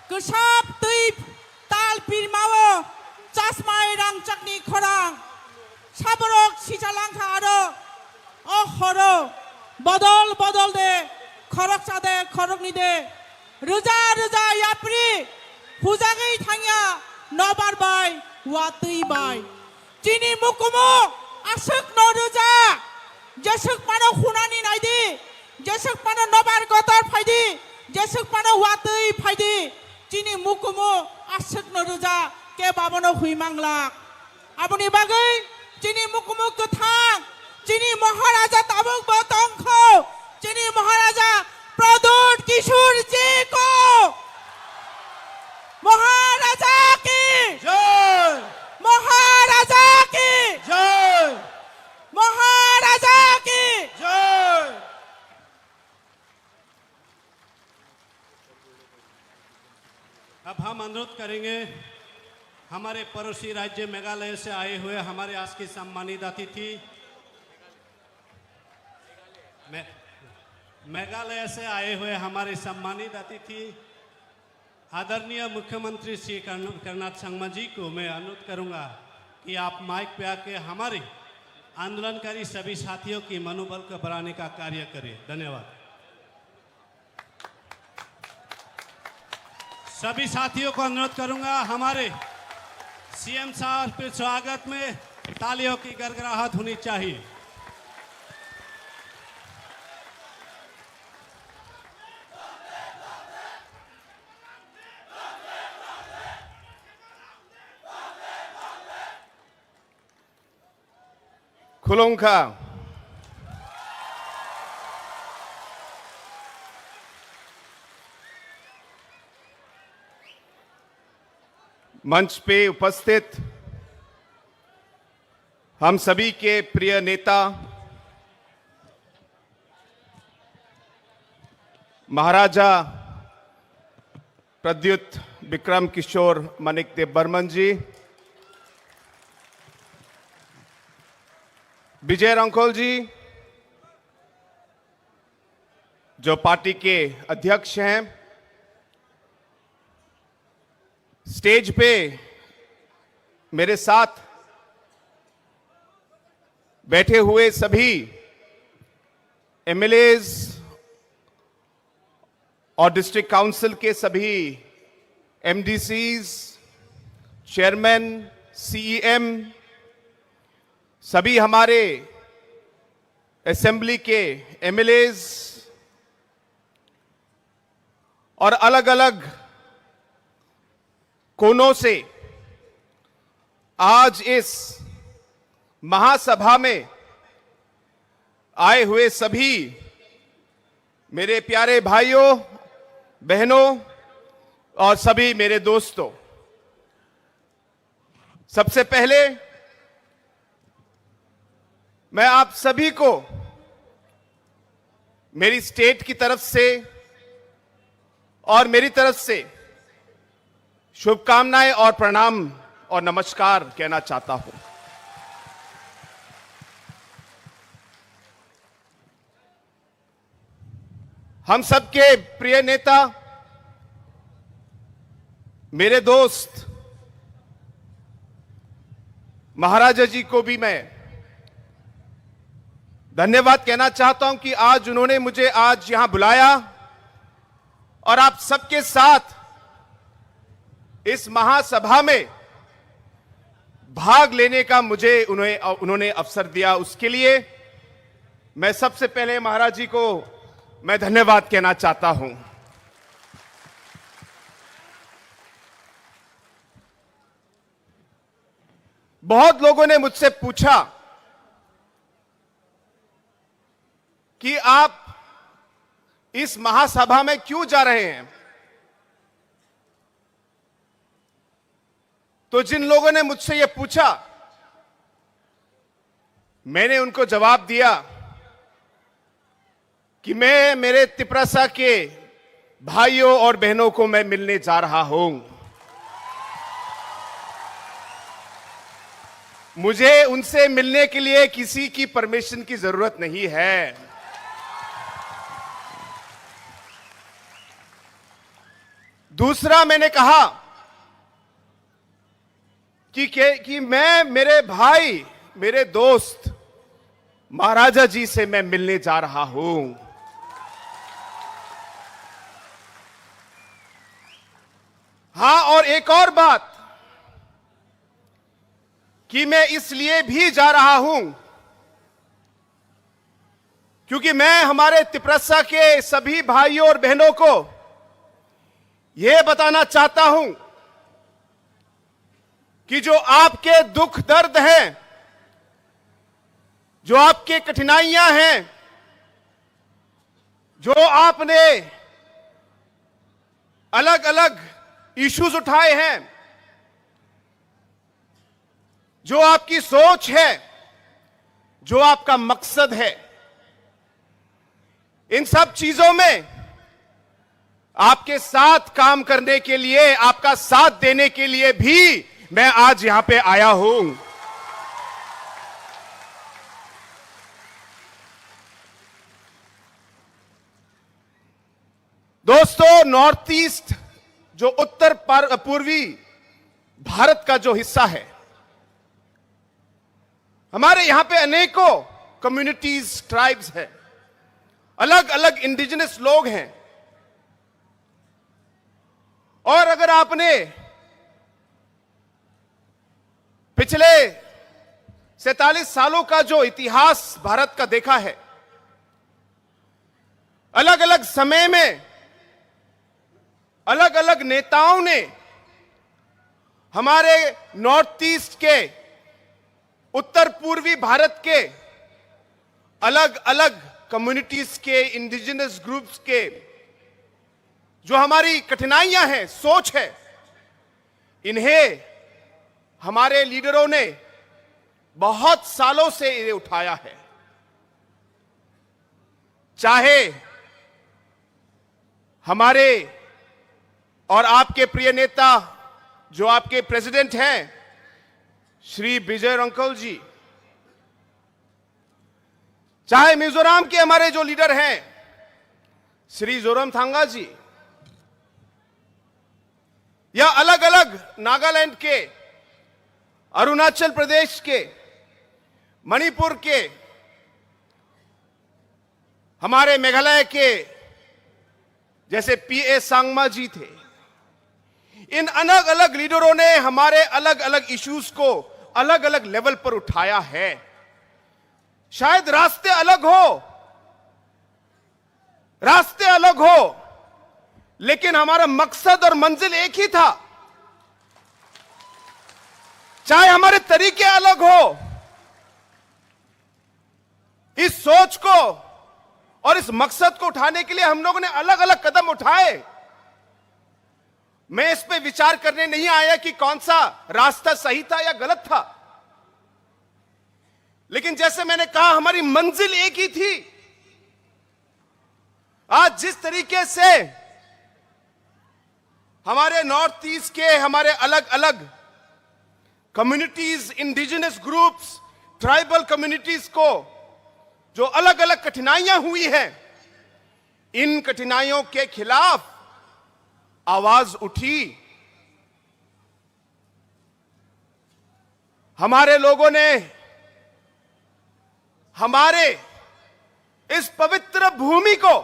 Kesap tui tal pirmawo casmai rang cakni khorang saborok sijalangka aro horo bodol de khorok sade khorok ni de roja yapri hujangai thangya nobar bai watui bai chini mukumu asuk no roja jesuk mano khunani naidi jesuk mano nobar gotor phaidi jesuk mano watui phaidi chini mukumu asuk no roja ke babono huimangla aboni bagai chini mukumu kethang chini maharaja tabuk batongkho chini maharaja pradut kishor ji ko महाराजा की जय महाराजा की जय महाराजा की जय। अब हम अनुरोध करेंगे हमारे पड़ोसी राज्य मेघालय से आए हुए हमारे आज की सम्मानित अतिथि मेघालय से आए हुए हमारे सम्मानित अतिथि आदरणीय मुख्यमंत्री श्री कर्नाथ संगमा जी को मैं अनुरोध करूंगा कि आप माइक पे आके हमारे आंदोलनकारी सभी साथियों की मनोबल को बढ़ाने का कार्य करें। धन्यवाद। सभी साथियों को अनुरोध करूंगा हमारे सीएम साहब के स्वागत में तालियों की गड़गड़ाहट होनी चाहिए। खुलुंखा मंच पे उपस्थित हम सभी के प्रिय नेता महाराजा प्रद्युत विक्रम किशोर माणिक्य बर्मन जी, विजय रंखोल जी जो पार्टी के अध्यक्ष हैं, स्टेज पे मेरे साथ बैठे हुए सभी एमएलएज और डिस्ट्रिक्ट काउंसिल के सभी एमडीसीज, चेयरमैन, सीईएम, सभी हमारे असेंबली के एमएलएज और अलग अलग कोनों से आज इस महासभा में आए हुए सभी मेरे प्यारे भाइयों बहनों और सभी मेरे दोस्तों, सबसे पहले मैं आप सभी को मेरी स्टेट की तरफ से और मेरी तरफ से शुभकामनाएं और प्रणाम और नमस्कार कहना चाहता हूं। हम सबके प्रिय नेता, मेरे दोस्त महाराजा जी को भी मैं धन्यवाद कहना चाहता हूं कि आज उन्होंने मुझे आज यहां बुलाया और आप सबके साथ इस महासभा में भाग लेने का मुझे उन्होंने अवसर दिया। उसके लिए मैं सबसे पहले महाराज जी को मैं धन्यवाद कहना चाहता हूं। बहुत लोगों ने मुझसे पूछा कि आप इस महासभा में क्यों जा रहे हैं, तो जिन लोगों ने मुझसे यह पूछा मैंने उनको जवाब दिया कि मैं मेरे तिपरासा के भाइयों और बहनों को मैं मिलने जा रहा हूं। मुझे उनसे मिलने के लिए किसी की परमिशन की जरूरत नहीं है। दूसरा मैंने कहा कि मैं मेरे भाई, मेरे दोस्त महाराजा जी से मैं मिलने जा रहा हूं। हां, और एक और बात कि मैं इसलिए भी जा रहा हूं क्योंकि मैं हमारे तिपरसा के सभी भाइयों और बहनों को यह बताना चाहता हूं कि जो आपके दुख दर्द हैं, जो आपके कठिनाइयां हैं, जो आपने अलग अलग इश्यूज उठाए हैं, जो आपकी सोच है, जो आपका मकसद है, इन सब चीजों में आपके साथ काम करने के लिए, आपका साथ देने के लिए भी मैं आज यहां पे आया हूं। दोस्तों, नॉर्थ ईस्ट जो उत्तर पूर्वी भारत का जो हिस्सा है, हमारे यहां पे अनेकों कम्युनिटीज, ट्राइब्स हैं, अलग अलग इंडिजिनस लोग हैं। और अगर आपने पिछले 47 सालों का जो इतिहास भारत का देखा है, अलग अलग समय में अलग अलग नेताओं ने हमारे नॉर्थ ईस्ट के, उत्तर पूर्वी भारत के अलग अलग कम्युनिटीज के, इंडिजिनस ग्रुप्स के जो हमारी कठिनाइयां हैं, सोच है, इन्हें हमारे लीडरों ने बहुत सालों से इन्हें उठाया है। चाहे हमारे और आपके प्रिय नेता जो आपके प्रेसिडेंट हैं श्री विजय रंकल जी, चाहे मिजोरम के हमारे जो लीडर हैं श्री जोरमथंगा जी, या अलग अलग नागालैंड के, अरुणाचल प्रदेश के, मणिपुर के, हमारे मेघालय के जैसे पीए सांगमा जी थे, इन अलग अलग लीडरों ने हमारे अलग अलग इश्यूज को अलग अलग लेवल पर उठाया है। शायद रास्ते अलग हो, लेकिन हमारा मकसद और मंजिल एक ही था। चाहे हमारे तरीके अलग हो, इस सोच को और इस मकसद को उठाने के लिए हम लोगों ने अलग अलग कदम उठाए। मैं इस पे विचार करने नहीं आया कि कौन सा रास्ता सही था या गलत था, लेकिन जैसे मैंने कहा, हमारी मंजिल एक ही थी। आज जिस तरीके से हमारे नॉर्थ ईस्ट के हमारे अलग अलग communities, indigenous groups, tribal communities को जो अलग अलग कठिनाइयां हुई हैं, इन कठिनाइयों के खिलाफ आवाज उठी। हमारे लोगों ने हमारे इस पवित्र भूमि को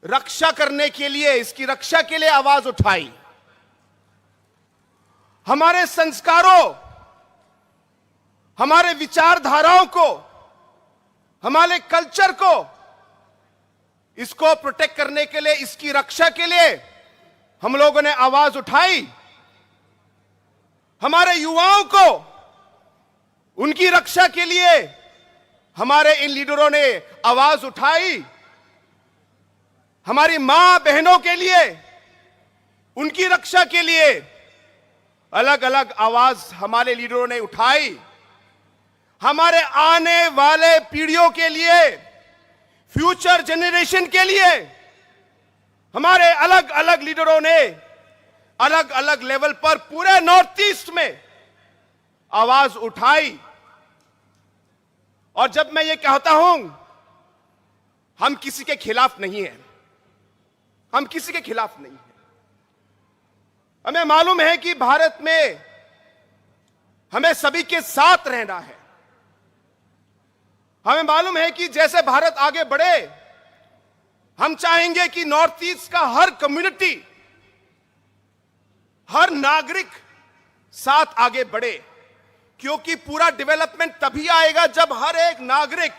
रक्षा करने के लिए, इसकी रक्षा के लिए आवाज उठाई। हमारे संस्कारों, हमारे विचारधाराओं को, हमारे कल्चर को, इसको प्रोटेक्ट करने के लिए, इसकी रक्षा के लिए हम लोगों ने आवाज उठाई। हमारे युवाओं को उनकी रक्षा के लिए हमारे इन लीडरों ने आवाज उठाई। हमारी मां बहनों के लिए, उनकी रक्षा के लिए अलग अलग आवाज हमारे लीडरों ने उठाई। हमारे आने वाले पीढ़ियों के लिए, फ्यूचर जनरेशन के लिए हमारे अलग अलग लीडरों ने अलग अलग लेवल पर पूरे नॉर्थ ईस्ट में आवाज उठाई। और जब मैं ये कहता हूं, हम किसी के खिलाफ नहीं हैं, हम किसी के खिलाफ नहीं हैं, हमें मालूम है कि भारत में हमें सभी के साथ रहना है। हमें मालूम है कि जैसे भारत आगे बढ़े, हम चाहेंगे कि नॉर्थ ईस्ट का हर कम्युनिटी, हर नागरिक साथ आगे बढ़े, क्योंकि पूरा डेवलपमेंट तभी आएगा जब हर एक नागरिक,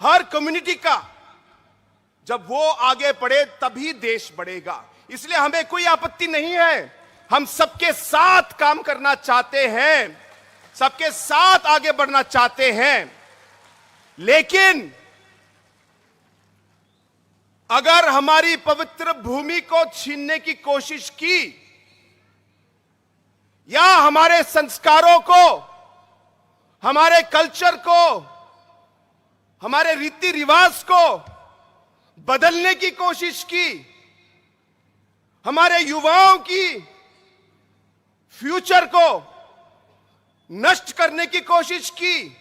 हर कम्युनिटी का जब वो आगे बढ़े तभी देश बढ़ेगा। इसलिए हमें कोई आपत्ति नहीं है, हम सबके साथ काम करना चाहते हैं, सबके साथ आगे बढ़ना चाहते हैं। लेकिन अगर हमारी पवित्र भूमि को छीनने की कोशिश की या हमारे संस्कारों को, हमारे कल्चर को, हमारे रीति रिवाज को बदलने की कोशिश की, हमारे युवाओं की फ्यूचर को नष्ट करने की कोशिश की,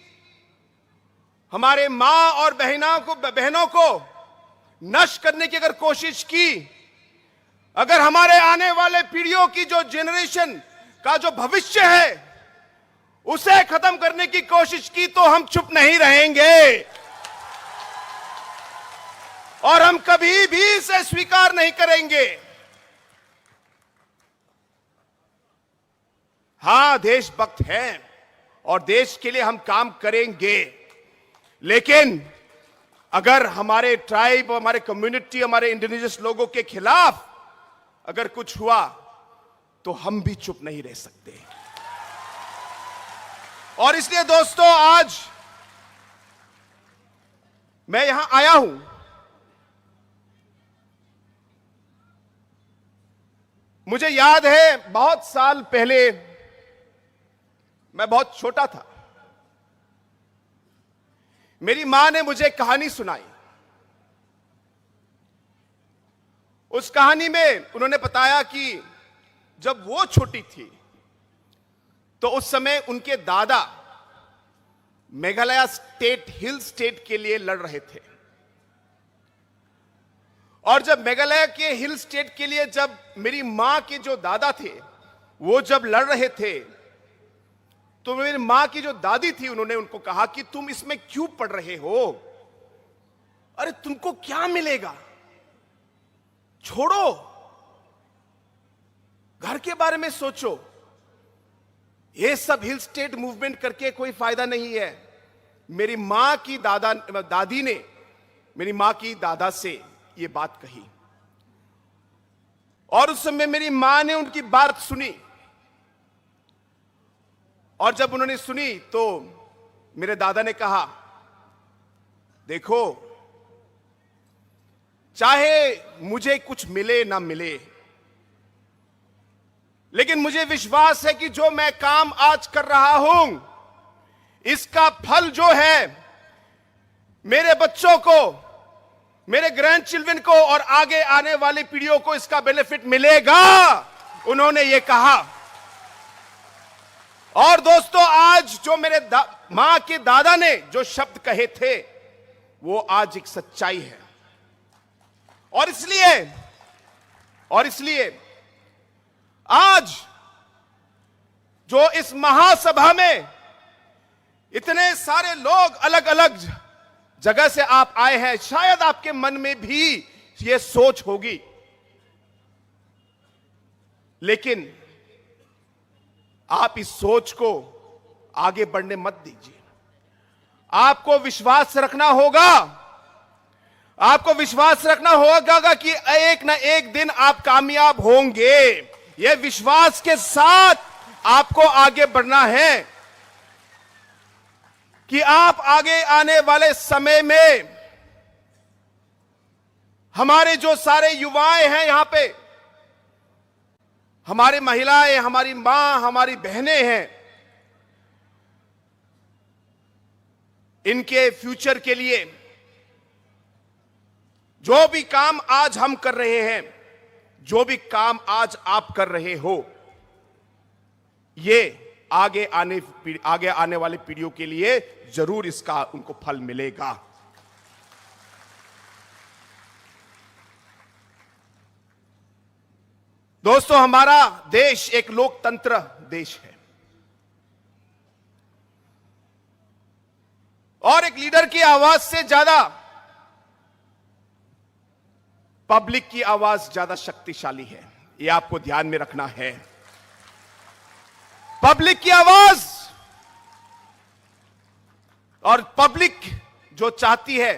हमारे मां और बहनों को नष्ट करने की अगर कोशिश की, अगर हमारे आने वाले पीढ़ियों की जो जनरेशन का जो भविष्य है उसे खत्म करने की कोशिश की, तो हम चुप नहीं रहेंगे और हम कभी भी इसे स्वीकार नहीं करेंगे। हां, देशभक्त हैं और देश के लिए हम काम करेंगे, लेकिन अगर हमारे ट्राइब, हमारे कम्युनिटी, हमारे इंडिजिनस लोगों के खिलाफ अगर कुछ हुआ तो हम भी चुप नहीं रह सकते। और इसलिए दोस्तों, आज मैं यहां आया हूं, मुझे याद है बहुत साल पहले मैं बहुत छोटा था, मेरी मां ने मुझे कहानी सुनाई। उस कहानी में उन्होंने बताया कि जब वो छोटी थी तो उस समय उनके दादा मेघालय स्टेट, हिल स्टेट के लिए लड़ रहे थे, और जब मेघालय के हिल स्टेट के लिए जब मेरी मां के जो दादा थे वो जब लड़ रहे थे, तो मेरी मां की जो दादी थी उन्होंने उनको कहा कि तुम इसमें क्यों पढ़ रहे हो, अरे तुमको क्या मिलेगा, छोड़ो, घर के बारे में सोचो, ये सब हिल स्टेट मूवमेंट करके कोई फायदा नहीं है। मेरी मां की दादी ने मेरी मां की दादा से ये बात कही, और उस समय मेरी मां ने उनकी बात सुनी, और जब उन्होंने सुनी तो मेरे दादा ने कहा, देखो, चाहे मुझे कुछ मिले ना मिले, लेकिन मुझे विश्वास है कि जो मैं काम आज कर रहा हूं इसका फल जो है मेरे बच्चों को, मेरे ग्रैंड चिल्ड्रन को और आगे आने वाली पीढ़ियों को इसका बेनिफिट मिलेगा, उन्होंने ये कहा। और दोस्तों, आज जो मेरे मां के दादा ने जो शब्द कहे थे वो आज एक सच्चाई है। और इसलिए आज जो इस महासभा में इतने सारे लोग अलग अलग जगह से आप आए हैं, शायद आपके मन में भी ये सोच होगी, लेकिन आप इस सोच को आगे बढ़ने मत दीजिए। आपको विश्वास रखना होगा, आपको विश्वास रखना होगा कि एक ना एक दिन आप कामयाब होंगे। यह विश्वास के साथ आपको आगे बढ़ना है कि आप आगे आने वाले समय में हमारे जो सारे युवाएं हैं यहां पे, हमारी महिलाएं, हमारी मां, हमारी बहनें हैं, इनके फ्यूचर के लिए जो भी काम आज हम कर रहे हैं, जो भी काम आज आप कर रहे हो, ये आगे आने वाली पीढ़ियों के लिए जरूर इसका उनको फल मिलेगा। दोस्तों, हमारा देश एक लोकतंत्र देश है और एक लीडर की आवाज से ज्यादा पब्लिक की आवाज ज्यादा शक्तिशाली है। यह आपको ध्यान में रखना है। पब्लिक की आवाज और पब्लिक जो चाहती है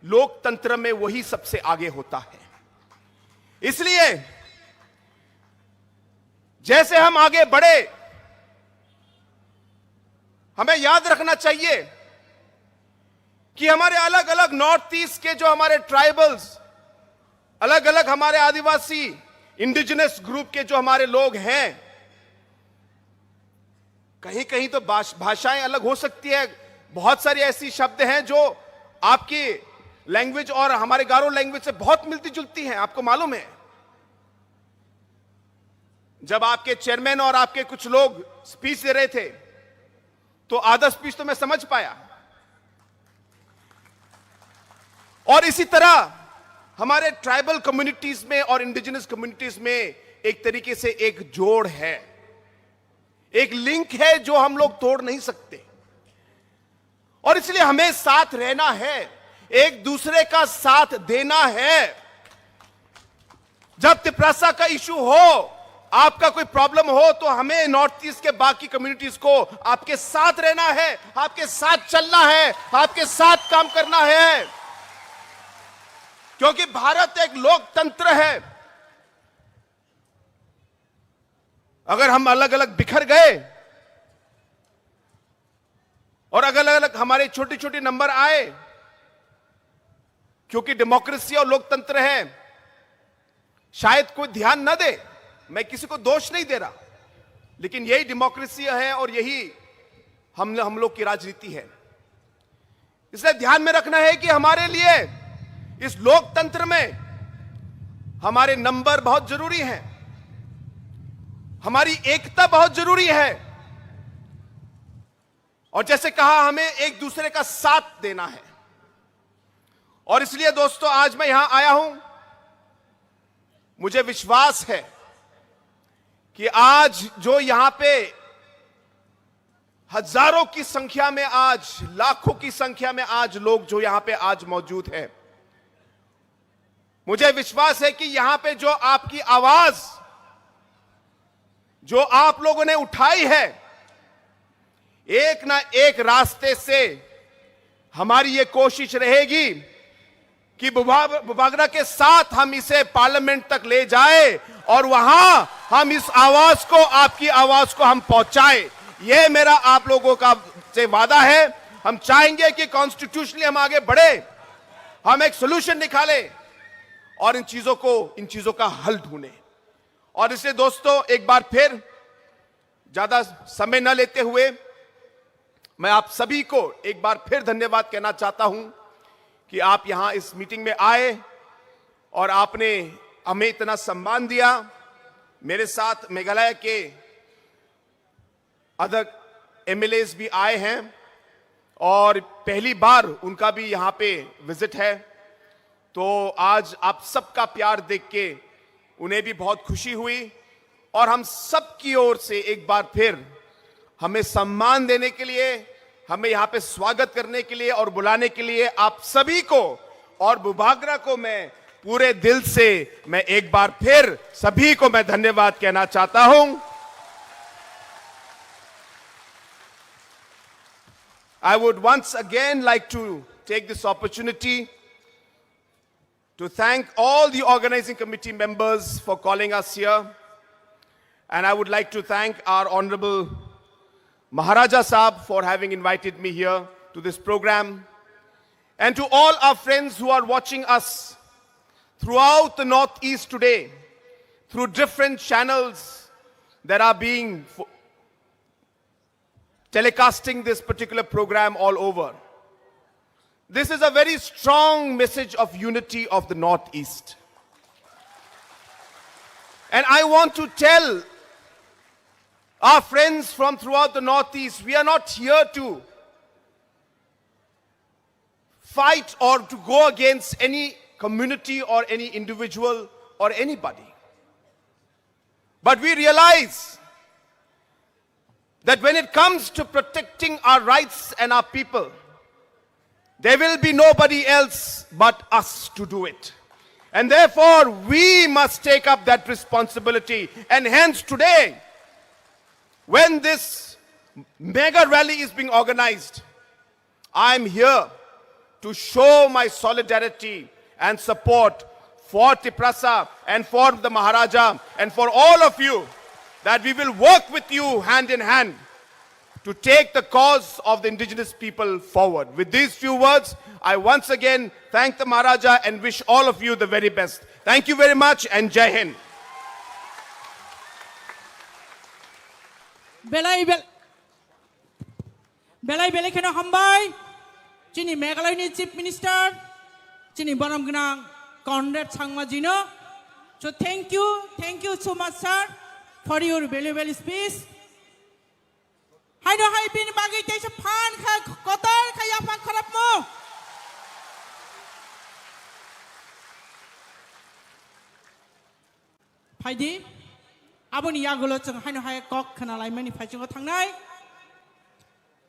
लोकतंत्र में, वही सबसे आगे होता है। इसलिए जैसे हम आगे बढ़े, हमें याद रखना चाहिए कि हमारे अलग अलग नॉर्थ ईस्ट के जो हमारे ट्राइबल्स, अलग अलग हमारे आदिवासी इंडिजिनस ग्रुप के जो हमारे लोग हैं, कहीं कहीं तो भाषाएं अलग हो सकती है। बहुत सारी ऐसी शब्द हैं जो आपकी लैंग्वेज और हमारे गारो लैंग्वेज से बहुत मिलती जुलती हैं। आपको मालूम है, जब आपके चेयरमैन और आपके कुछ लोग स्पीच दे रहे थे तो आधा स्पीच तो मैं समझ पाया। और इसी तरह हमारे ट्राइबल कम्युनिटीज में और इंडिजिनस कम्युनिटीज में एक तरीके से एक जोड़ है, एक लिंक है जो हम लोग तोड़ नहीं सकते। और इसलिए हमें साथ रहना है, एक दूसरे का साथ देना है। जब तिपरासा का इशू हो, आपका कोई प्रॉब्लम हो, तो हमें नॉर्थ ईस्ट के बाकी कम्युनिटीज को आपके साथ रहना है, आपके साथ चलना है, आपके साथ काम करना है, क्योंकि भारत एक लोकतंत्र है। अगर हम अलग अलग बिखर गए और अलग अलग हमारे छोटे छोटे नंबर आए, क्योंकि डेमोक्रेसी और लोकतंत्र है, शायद कोई ध्यान न दे, मैं किसी को दोष नहीं दे रहा, लेकिन यही डेमोक्रेसी है और यही हम लोग की राजनीति है। इसलिए ध्यान में रखना है कि हमारे लिए इस लोकतंत्र में हमारे नंबर बहुत जरूरी हैं, हमारी एकता बहुत जरूरी है, और जैसे कहा, हमें एक दूसरे का साथ देना है। और इसलिए दोस्तों, आज मैं यहां आया हूं, मुझे विश्वास है कि आज जो यहां पे हजारों की संख्या में, आज लाखों की संख्या में आज लोग जो यहां पे आज मौजूद हैं, मुझे विश्वास है कि यहां पे जो आपकी आवाज जो आप लोगों ने उठाई है, एक ना एक रास्ते से हमारी ये कोशिश रहेगी कि बुबागरा के साथ हम इसे पार्लियामेंट तक ले जाए और वहां हम इस आवाज को, आपकी आवाज को हम पहुंचाए। यह मेरा आप लोगों का से वादा है। हम चाहेंगे कि कॉन्स्टिट्यूशनली हम आगे बढ़े, हम एक सोल्यूशन निकालें और इन चीजों का हल ढूंढे। और इसलिए दोस्तों, एक बार फिर ज्यादा समय न लेते हुए मैं आप सभी को एक बार फिर धन्यवाद कहना चाहता हूं कि आप यहां इस मीटिंग में आए और आपने हमें इतना सम्मान दिया। मेरे साथ मेघालय के अदर एमएलएस भी आए हैं और पहली बार उनका भी यहां पे विजिट है, तो आज आप सबका प्यार देख के उन्हें भी बहुत खुशी हुई। और हम सब की ओर से एक बार फिर हमें सम्मान देने के लिए, हमें यहां पे स्वागत करने के लिए और बुलाने के लिए आप सभी को और बुबागरा को मैं पूरे दिल से मैं एक बार फिर सभी को मैं धन्यवाद कहना चाहता हूं। I would once again like to take this opportunity to thank all the organizing committee members for calling us here. And I would like to thank our Honorable Maharaja Saab for having invited me here to this program. And to all our friends who are watching us throughout the Northeast today, through different channels that are being telecasting this particular program all over. This is a very strong message of unity of the Northeast. And I want to tell our friends from throughout the Northeast, we are not here to fight or to go against any community or any individual or anybody. But we realize that when it comes to protecting our rights and our people, there will be nobody else but us to do it. And therefore, we must take up that responsibility. And hence today, when this mega rally is being organized, I'm here to show my solidarity and support for Tiprasa and for the Maharaja and for all of you, that we will work with you hand in hand to take the cause of the indigenous people forward. With these few words, I once again thank the Maharaja and wish all of you the very best. Thank you very much and Jai Hind. Belai Belekeno Hambai, Chini Meghalaya Chief Minister, Chini Bonam Gnang, Conrad Sangmajino. So thank you so much, sir, for your valuable speech. Hai no hai bin bagi tesa pan kha kotar kaya pan kharap mo. Phaidi, aboni yagulo chung hai no hai kok khana lai mani phai chung thangnai.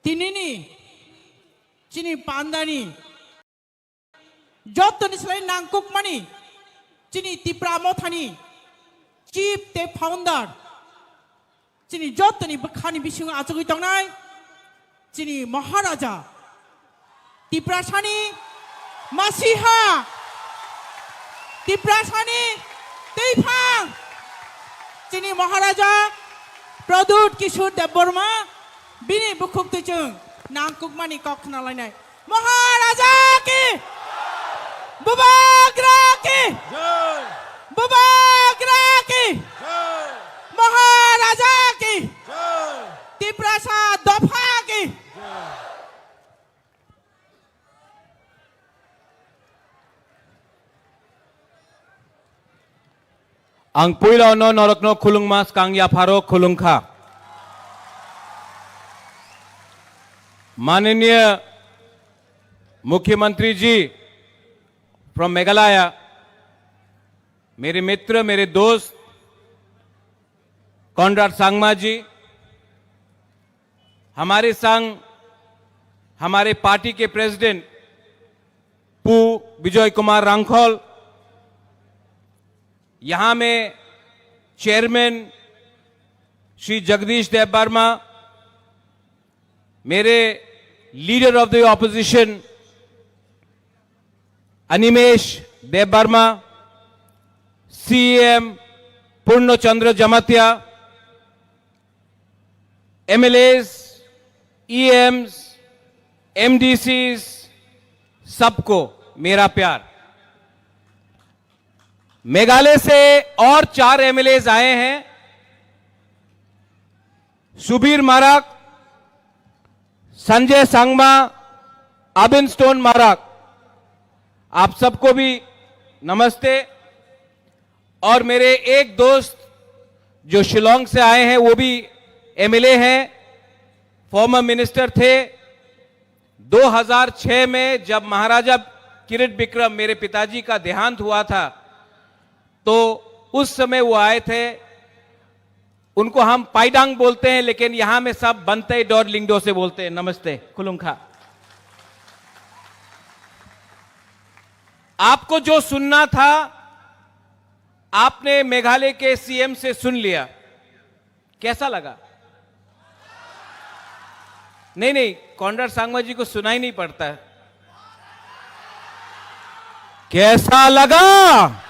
Tinini, chini pandani, jot ni selai nangkuk mani, chini Tipra Mothani, chief the founder. Chini jotani bakhani bisung achogui tongnai chini Maharaja Tiprasani Masiha Tiprasani Teifang chini Maharaja Pradut Kishore Deborma bini bukhuk tuchung nangkuk mani kokna lainai Maharaja ki Bubagra ki Bubagra ki Maharaja ki Tiprasa Dopha ki Ang puila no norokno khulung mas kang ya pharo khulung kha माननीय मुख्यमंत्री जी from Meghalaya, मेरे मित्र, मेरे दोस्त Conrad Sangma जी, हमारे संग हमारे party के president पू विजय कुमार रांखोल, यहां में चेयरमैन श्री जगदीश देव वर्मा, मेरे leader of the opposition Animesh Dev Verma, CM Purnachandra Jamatia, MLAs, EMs, MDCs, सबको मेरा प्यार। मेघालय से और 4 एमएलएस आए हैं, सुबीर माराक, संजय सांगमा, आबिन स्टोन माराक, आप सबको भी नमस्ते। और मेरे एक दोस्त जो शिलोंग से आए हैं वो भी एमएलए हैं, फॉर्मर मिनिस्टर थे। 2006 में जब महाराजा किरीट बिक्रम मेरे पिताजी का देहांत हुआ था तो उस समय वो आए थे। उनको हम पाइडांग बोलते हैं, लेकिन यहां में सब बनते डॉर लिंगडो से बोलते हैं। नमस्ते, खुलुंखा। आपको जो सुनना था आपने मेघालय के सीएम से सुन लिया, कैसा लगा? नहीं, कॉनराड सांगमा जी को सुना ही नहीं पड़ता। कैसा लगा?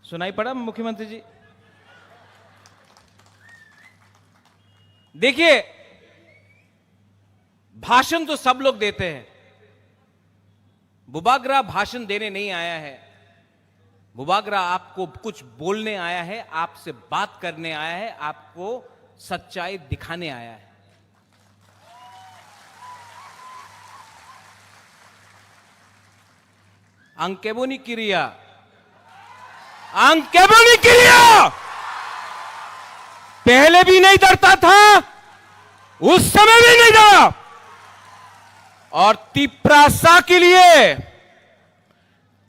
सुनाई पड़ा मुख्यमंत्री जी? देखिए, भाषण तो सब लोग देते हैं। बुबाग्रा भाषण देने नहीं आया है, बुबाग्रा आपको कुछ बोलने आया है, आपसे बात करने आया है, आपको सच्चाई दिखाने आया है। अंकेबोनी क्रिया, अंकेबोनी क्रिया पहले भी नहीं डरता था, उस समय भी नहीं डरा। और तिप्रासा के लिए,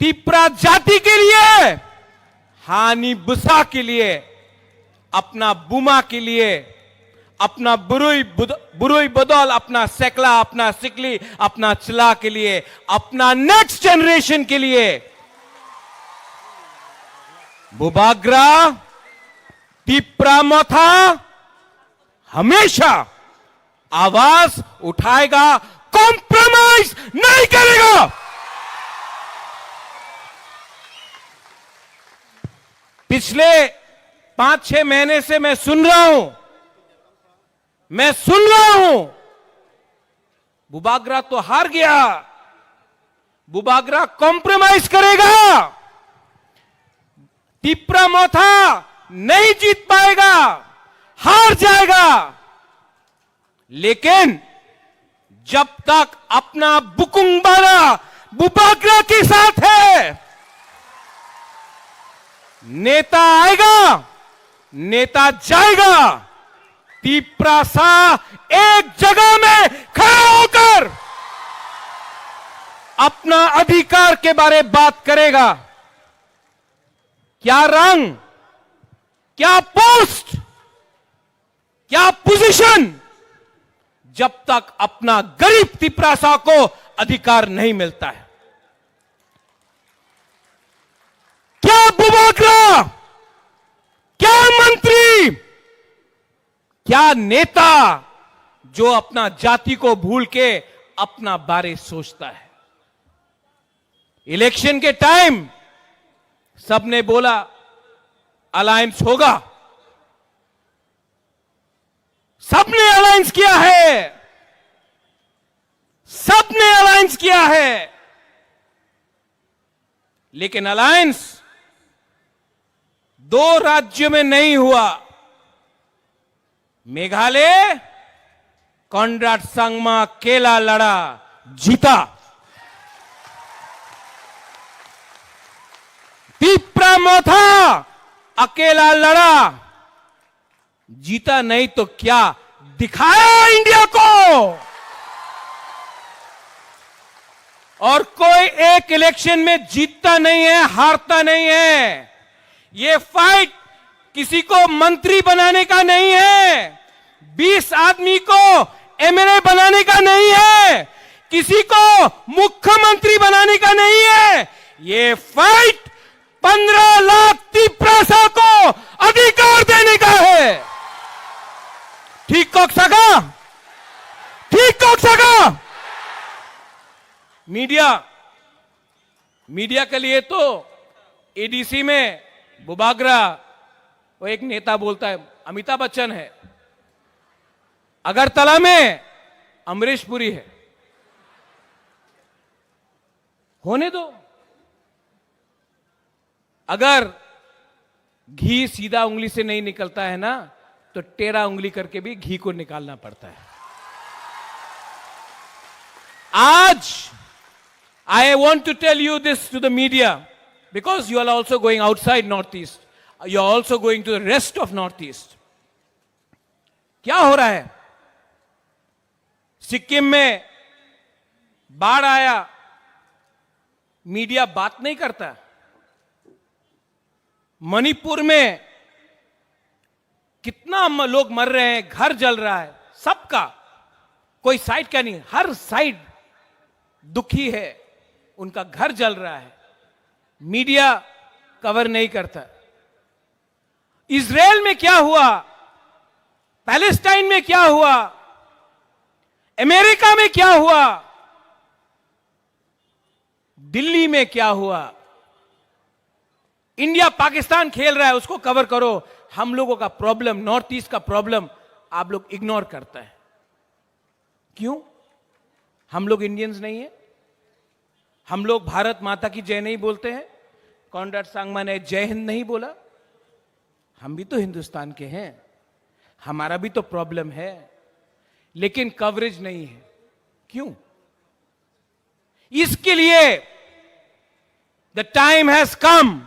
तिप्रा जाति के लिए हानि बुसा के लिए, अपना बुमा के लिए, अपना बुरुई बदौल, अपना सेकला, अपना सिकली, अपना चिला के लिए, अपना नेक्स्ट जनरेशन के लिए बुबाग्रा तिप्रामथा हमेशा आवाज उठाएगा, कॉम्प्रोमाइज नहीं करेगा। पिछले 5-6 महीने से मैं सुन रहा हूं, बुबाग्रा तो हार गया, बुबाग्रा कॉम्प्रोमाइज करेगा, तिप्रामथा नहीं जीत पाएगा, हार जाएगा। लेकिन जब तक अपना बुकुंगबाला बुबाग्रा के साथ है, नेता आएगा, नेता जाएगा, तिप्रासा एक जगह में खड़ा होकर अपना अधिकार के बारे में बात करेगा। क्या रंग, क्या पोस्ट, क्या पोजीशन, जब तक अपना गरीब तिप्रासा को अधिकार नहीं मिलता है। क्या बुबाग्रा, क्या मंत्री, क्या नेता जो अपना जाति को भूल के अपना बारे सोचता है। इलेक्शन के टाइम सबने बोला अलायंस होगा, सबने अलायंस किया है, सबने अलायंस किया है, लेकिन अलायंस 2 राज्यों में नहीं हुआ। मेघालय कॉनराड संगमा अकेला लड़ा, जीता। तिप्रामथा अकेला लड़ा, जीता नहीं तो क्या दिखाया इंडिया को। और कोई एक इलेक्शन में जीतता नहीं है, हारता नहीं है। ये फाइट किसी को मंत्री बनाने का नहीं है, 20 आदमी को एमएलए बनाने का नहीं है, किसी को मुख्यमंत्री बनाने का नहीं है। ये फाइट 15 लाख तिप्रासा को अधिकार देने का है। ठीक कह सका, ठीक कह सका। मीडिया के लिए तो एडीसी में बुबाग्रा, वो एक नेता बोलता है अमिताभ बच्चन है, अगरतला में अमरीश पुरी है। होने दो। अगर घी सीधा उंगली से नहीं निकलता है ना, तो टेढ़ा उंगली करके भी घी को निकालना पड़ता है। आज I want to tell you this to the media, because you are also going outside Northeast. You are also going to the rest of Northeast. क्या हो रहा है? सिक्किम में बाढ़ आया, मीडिया बात नहीं करता। मणिपुर में कितना लोग मर रहे हैं, घर जल रहा है, सबका कोई साइड क्या नहीं, हर साइड दुखी है, उनका घर जल रहा है, मीडिया कवर नहीं करता। इजराइल में क्या हुआ, पैलेस्टाइन में क्या हुआ, अमेरिका में क्या हुआ, दिल्ली में क्या हुआ, इंडिया पाकिस्तान खेल रहा है, उसको कवर करो। हम लोगों का प्रॉब्लम, नॉर्थ ईस्ट का प्रॉब्लम आप लोग इग्नोर करता है। क्यों? हम लोग इंडियंस नहीं है? हम लोग भारत माता की जय नहीं बोलते हैं? कॉनराड संगमा ने जय हिंद नहीं बोला? हम भी तो हिंदुस्तान के हैं, हमारा भी तो प्रॉब्लम है, लेकिन कवरेज नहीं है। क्यों? इसके लिए the time has come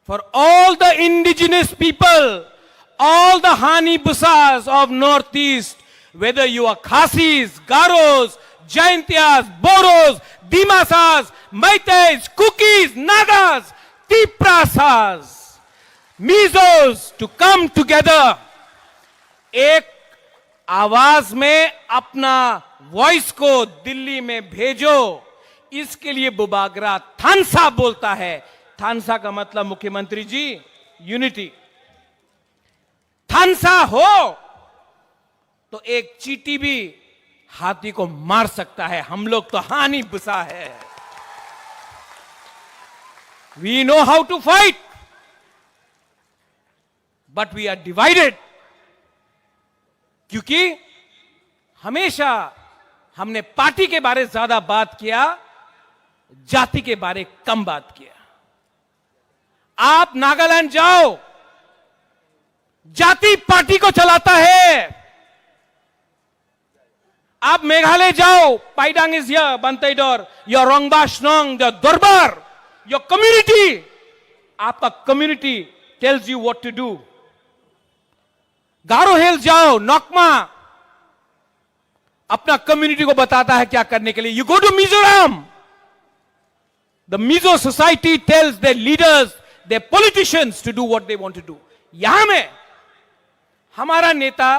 for all the indigenous people, all the Hani Busas of Northeast, whether you are Khasis, Garos, Jaintias, Boros, Dimasas, Maitais, Kukis, Nagas, Tiprasas, Mizos to come together. एक आवाज में अपना voice को दिल्ली में भेजो, इसके लिए बुबागरा थानसा बोलता है। थानसा का मतलब मुख्यमंत्री जी यूनिटी। थानसा हो तो एक चींटी भी हाथी को मार सकता है। हम लोग तो हानि बुसा है। We know how to fight, but we are divided. क्योंकि हमेशा हमने पार्टी के बारे ज्यादा बात किया, जाति के बारे कम बात किया। आप नागालैंड जाओ, जाति पार्टी को चलाता है। आप मेघालय जाओ, पाइडांग इज हियर, बंतैडोर, योर रोंगबाशनोंग, द दरबार, योर कम्युनिटी, आपका community tells you what to do. Garo Hills जाओ, नोकमा अपना कम्युनिटी को बताता है क्या करने के लिए। You go to Mizoram, the Mizo society tells the leaders, the politicians to do what they want to do. यहां में हमारा नेता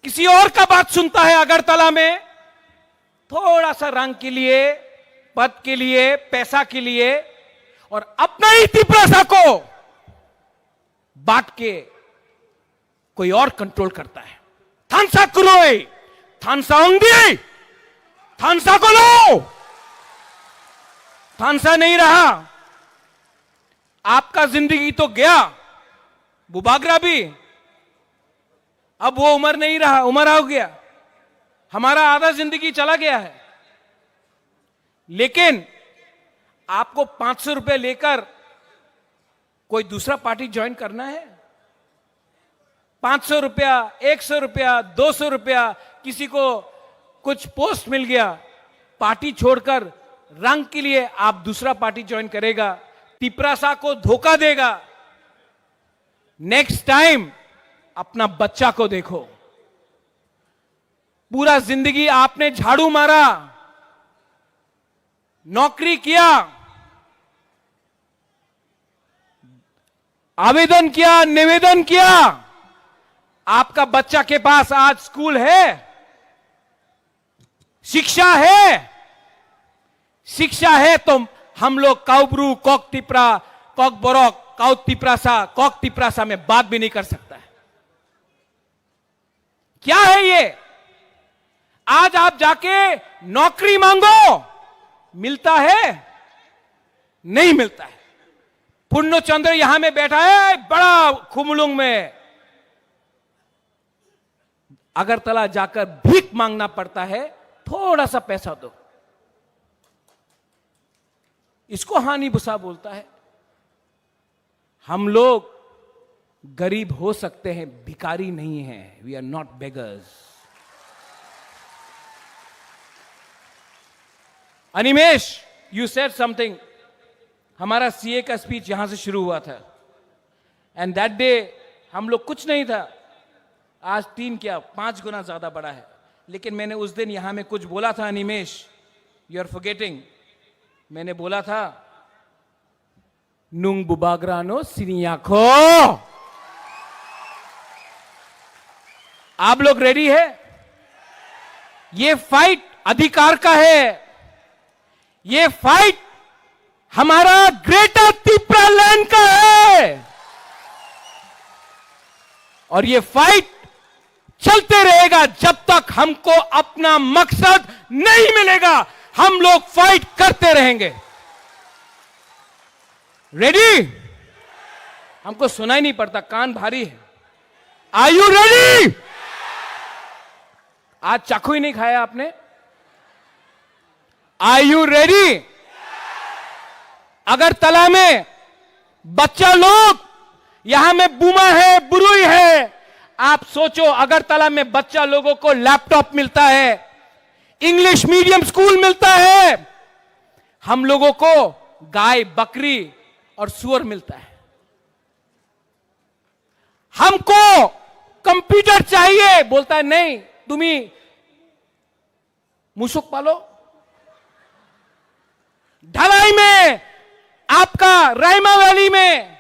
किसी और का बात सुनता है अगरतला में, थोड़ा सा रंग के लिए, पद के लिए, पैसा के लिए, और अपना ही तिपरासा को बांट के कोई और कंट्रोल करता है। थानसा कुरोई, थानसा ओंगी, थानसा को लो। थानसा नहीं रहा, आपका जिंदगी तो गया, बुबागरा भी, अब वो उम्र नहीं रहा, उम्र हो गया, हमारा आधा जिंदगी चला गया है। लेकिन आपको 500 रुपए लेकर कोई दूसरा पार्टी ज्वाइन करना है? 500 रुपया, 100 रुपया, 200 रुपया, किसी को कुछ पोस्ट मिल गया, पार्टी छोड़कर रंग के लिए आप दूसरा पार्टी ज्वाइन करेगा, तिपरासा को धोखा देगा। नेक्स्ट टाइम अपना बच्चा को देखो। पूरा जिंदगी आपने झाड़ू मारा, नौकरी किया, आवेदन किया, निवेदन किया, आपका बच्चा के पास आज स्कूल है, शिक्षा है। शिक्षा है तो हम लोग काउब्रू, कॉक तिपरा, कॉक बोरोक, काउ तिपरासा, कॉक तिपरासा में बात भी नहीं कर सकता है। क्या है ये? आज आप जाके नौकरी मांगो, मिलता है? नहीं मिलता है। पुण्य चंद्र यहां में बैठा है बड़ा खुमलुंग में, अगरतला जाकर भीख मांगना पड़ता है, थोड़ा सा पैसा दो। इसको हानि बुसा बोलता है। हम लोग गरीब हो सकते हैं, भिखारी नहीं हैं। We are not beggars. Animesh, you said something. हमारा सीए का स्पीच यहां से शुरू हुआ था, एंड दैट डे हम लोग कुछ नहीं था, आज 3 क्या 5 गुना ज्यादा बड़ा है। लेकिन मैंने उस दिन यहां में कुछ बोला था, अनिमेश, यू आर फॉरगेटिंग। मैंने बोला था, नुंग बुबागरानो सिनियाखो। आप लोग रेडी है? ये फाइट अधिकार का है। ये फाइट हमारा ग्रेटर तिपरा लैंड का है, और ये फाइट चलते रहेगा जब तक हमको अपना मकसद नहीं मिलेगा। हम लोग फाइट करते रहेंगे। रेडी? हमको सुनाई नहीं पड़ता, कान भारी है। Are you ready? आज चाकू ही नहीं खाया आपने? Are you ready? अगरतला में बच्चा लोग, यहां में बुमा है, बुरुई है। आप सोचो, अगरतला में बच्चा लोगों को लैपटॉप मिलता है, इंग्लिश मीडियम स्कूल मिलता है, हम लोगों को गाय, बकरी और सुअर मिलता है। हमको कंप्यूटर चाहिए, बोलता है नहीं, तुम्ही मुसुक पालो। ढलाई में आपका रायमा वैली में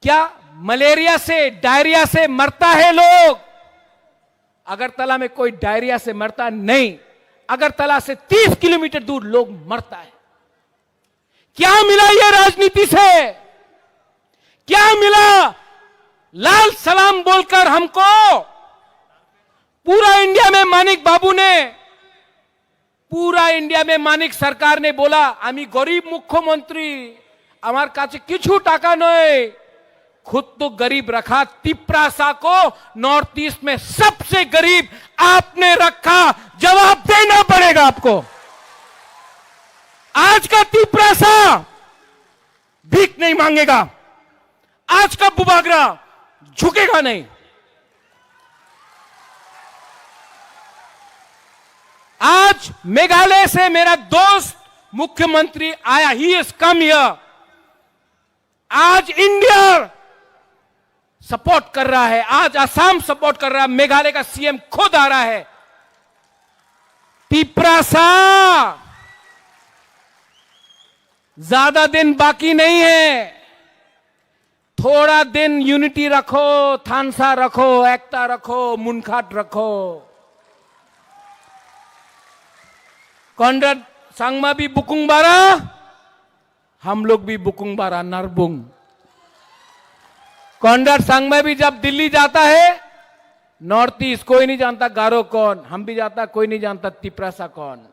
क्या मलेरिया से, डायरिया से मरता है लोग? अगरतला में कोई डायरिया से मरता नहीं। अगरतला से 30 किलोमीटर दूर लोग मरता है। क्या मिला ये राजनीति से? क्या मिला? लाल सलाम बोलकर हमको पूरा इंडिया में मानिक बाबू ने, पूरा इंडिया में मानिक सरकार ने बोला आमी गरीब मुख्यमंत्री, আমার কাছে কিছু টাকা নয়। खुद तो गरीब रखा, तिपरासा को नॉर्थ ईस्ट में सबसे गरीब आपने रखा। जवाब देना पड़ेगा आपको। आज का तिपरासा भीख नहीं मांगेगा, आज का बुबागरा झुकेगा नहीं। आज मेघालय से मेरा दोस्त मुख्यमंत्री आया, ही इज कम हियर। आज इंडिया सपोर्ट कर रहा है, आज असम सपोर्ट कर रहा है, मेघालय का सीएम खुद आ रहा है। तिपरासा ज्यादा दिन बाकी नहीं है। थोड़ा दिन यूनिटी रखो, थानसा रखो, एकता रखो, मुनखाट रखो। कॉन्ड्रेड सांगमा भी बुकुंग बारा, हम लोग भी बुकुंग बारा नरबुंग। कॉन्ड्रेड सांगमा भी जब दिल्ली जाता है, नॉर्थ ईस्ट कोई नहीं जानता गारो कौन, हम भी जाता कोई नहीं जानता तिपरासा कौन।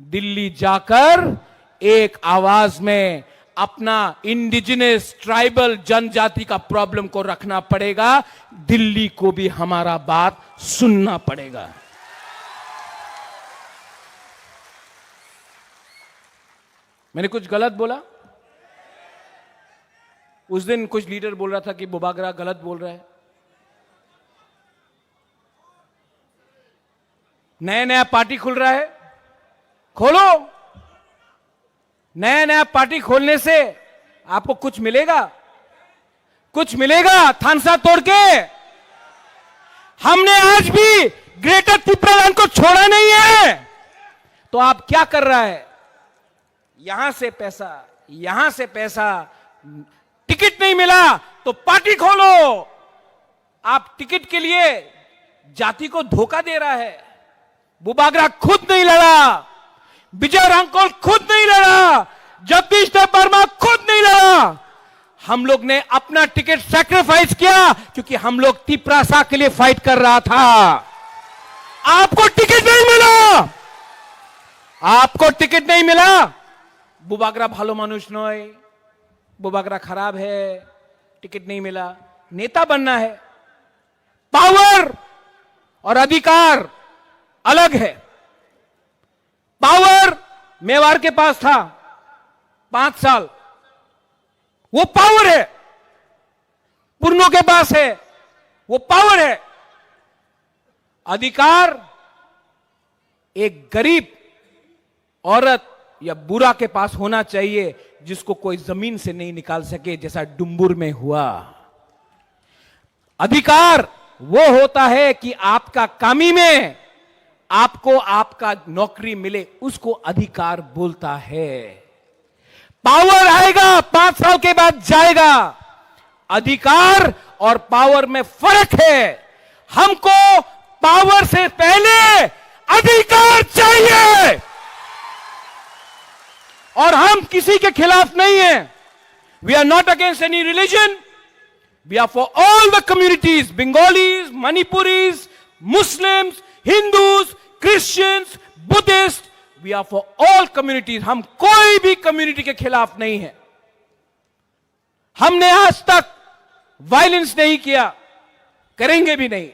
दिल्ली जाकर एक आवाज में अपना इंडिजिनस ट्राइबल जनजाति का प्रॉब्लम को रखना पड़ेगा। दिल्ली को भी हमारा बात सुनना पड़ेगा। मैंने कुछ गलत बोला? उस दिन कुछ लीडर बोल रहा था कि बुबागरा गलत बोल रहा है। नया नया पार्टी खुल रहा है, खोलो। नया नया पार्टी खोलने से आपको कुछ मिलेगा? कुछ मिलेगा थानसा तोड़ के? हमने आज भी ग्रेटर तिपरालैंड को छोड़ा नहीं है। तो आप क्या कर रहा है? यहां से पैसा, यहां से पैसा, टिकट नहीं मिला तो पार्टी खोलो। आप टिकट के लिए जाति को धोखा दे रहा है। बुबागरा खुद नहीं लड़ा, विजय रांकोल खुद नहीं लड़ा, जगदीश देव वर्मा खुद नहीं लड़ा। हम लोग ने अपना टिकट सैक्रिफाइस किया क्योंकि हम लोग तिपरासा के लिए फाइट कर रहा था। आपको टिकट नहीं मिला, आपको टिकट नहीं मिला। बुबागरा भालो मानुष नय, बुबागरा खराब है, टिकट नहीं मिला। नेता बनना है, पावर और अधिकार अलग है। पावर मेवाड़ के पास था 5 साल, वो पावर है। पुरनो के पास है, वो पावर है। अधिकार एक गरीब औरत या बुरा के पास होना चाहिए जिसको कोई जमीन से नहीं निकाल सके, जैसा डुम्बुर में हुआ। अधिकार वो होता है कि आपका कामी में आपको आपका नौकरी मिले, उसको अधिकार बोलता है। पावर आएगा 5 साल के बाद जाएगा। अधिकार और पावर में फर्क है। हमको पावर से पहले अधिकार चाहिए। और हम किसी के खिलाफ नहीं हैं। We are not against any religion, we are for all the communities, Bengalis, Manipuris, Muslims, Hindus, Christians, Buddhist, we are for all communities. हम कोई भी कम्युनिटी के खिलाफ नहीं है। हमने आज तक वायलेंस नहीं किया, करेंगे भी नहीं।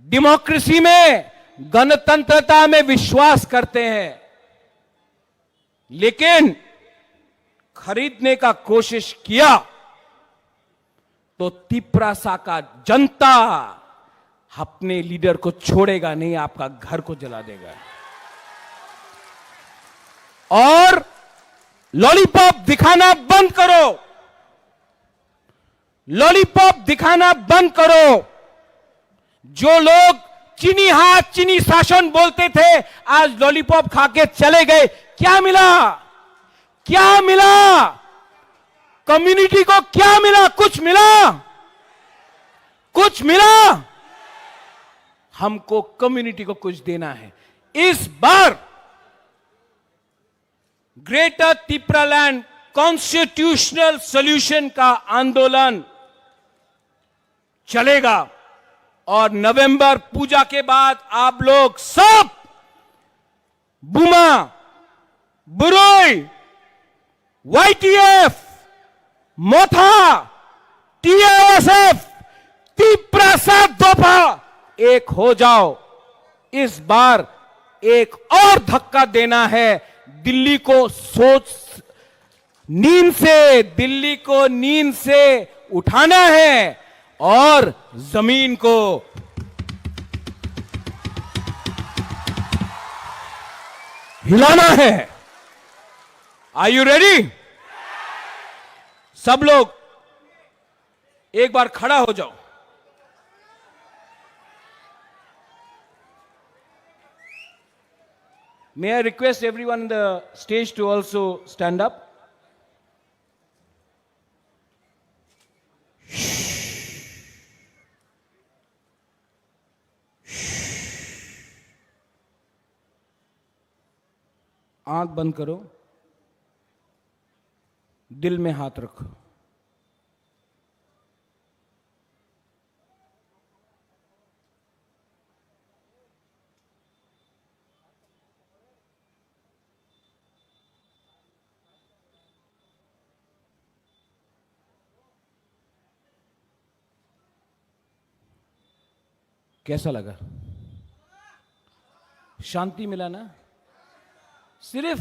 डेमोक्रेसी में, गणतंत्रता में विश्वास करते हैं, लेकिन खरीदने का कोशिश किया तो तिपरासा का जनता अपने लीडर को छोड़ेगा नहीं, आपका घर को जला देगा। और लॉलीपॉप दिखाना बंद करो, लॉलीपॉप दिखाना बंद करो। जो लोग चीनी हाथ, चीनी शासन बोलते थे, आज लॉलीपॉप खा के चले गए। क्या मिला? क्या मिला? कम्युनिटी को क्या मिला? कुछ मिला? कुछ मिला? हमको कम्युनिटी को कुछ देना है। इस बार ग्रेटर त्रिपुरालैंड कॉन्स्टिट्यूशनल सॉल्यूशन का आंदोलन चलेगा और नवंबर पूजा के बाद आप लोग सब बुमा, बुरोई, YTF, मोथा, TISF, त्रिपुरा दोपा एक हो जाओ। इस बार एक और धक्का देना है। दिल्ली को दिल्ली को नींद से उठाना है और जमीन को हिलाना है। Are you ready? सब लोग एक बार खड़ा हो जाओ। May I request everyone on the stage to also stand up? आंख बंद करो, दिल में हाथ रखो। कैसा लगा? शांति मिला ना? सिर्फ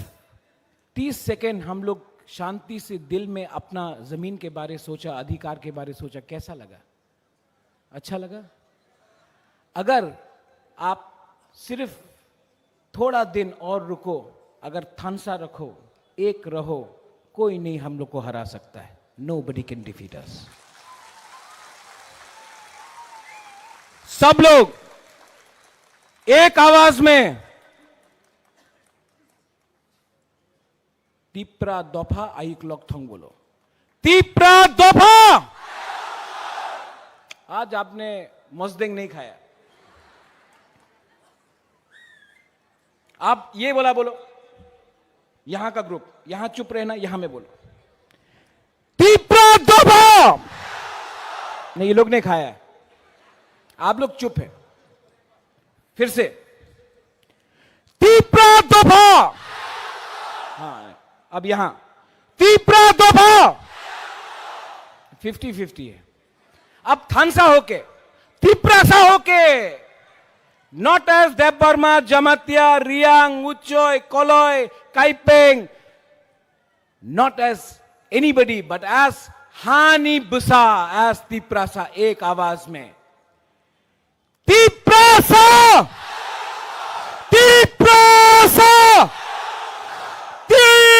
30 सेकेंड हम लोग शांति से दिल में अपना जमीन के बारे सोचा, अधिकार के बारे सोचा। कैसा लगा? अच्छा लगा? अगर आप सिर्फ थोड़ा दिन और रुको, अगर थानसा रखो, एक रहो, कोई नहीं हम लोग को हरा सकता है। Nobody can defeat us. सब लोग एक आवाज में त्रिपुरा दोफा आयुक लॉकथोंग बोलो। त्रिपुरा दोफा। आज आपने मस्देंग नहीं खाया, आप ये बोलो। यहां का ग्रुप यहां चुप रहना, यहां में बोलो त्रिपुरा दोफा। नहीं, ये लोग नहीं खाया है, आप लोग चुप है। फिर से त्रिपुरा दोफा। हाँ, अब यहां त्रिपुरा दोफा। 50-50 है। अब थानसा होके, त्रिपुरा सा होके, not as Debbarma, Jamatia, Reang, Uchoi, Koloi, Kaipeng, not as anybody but as हानी बुसा, एज त्रिपुरा सा, एक आवाज में त्रिपुरा सा।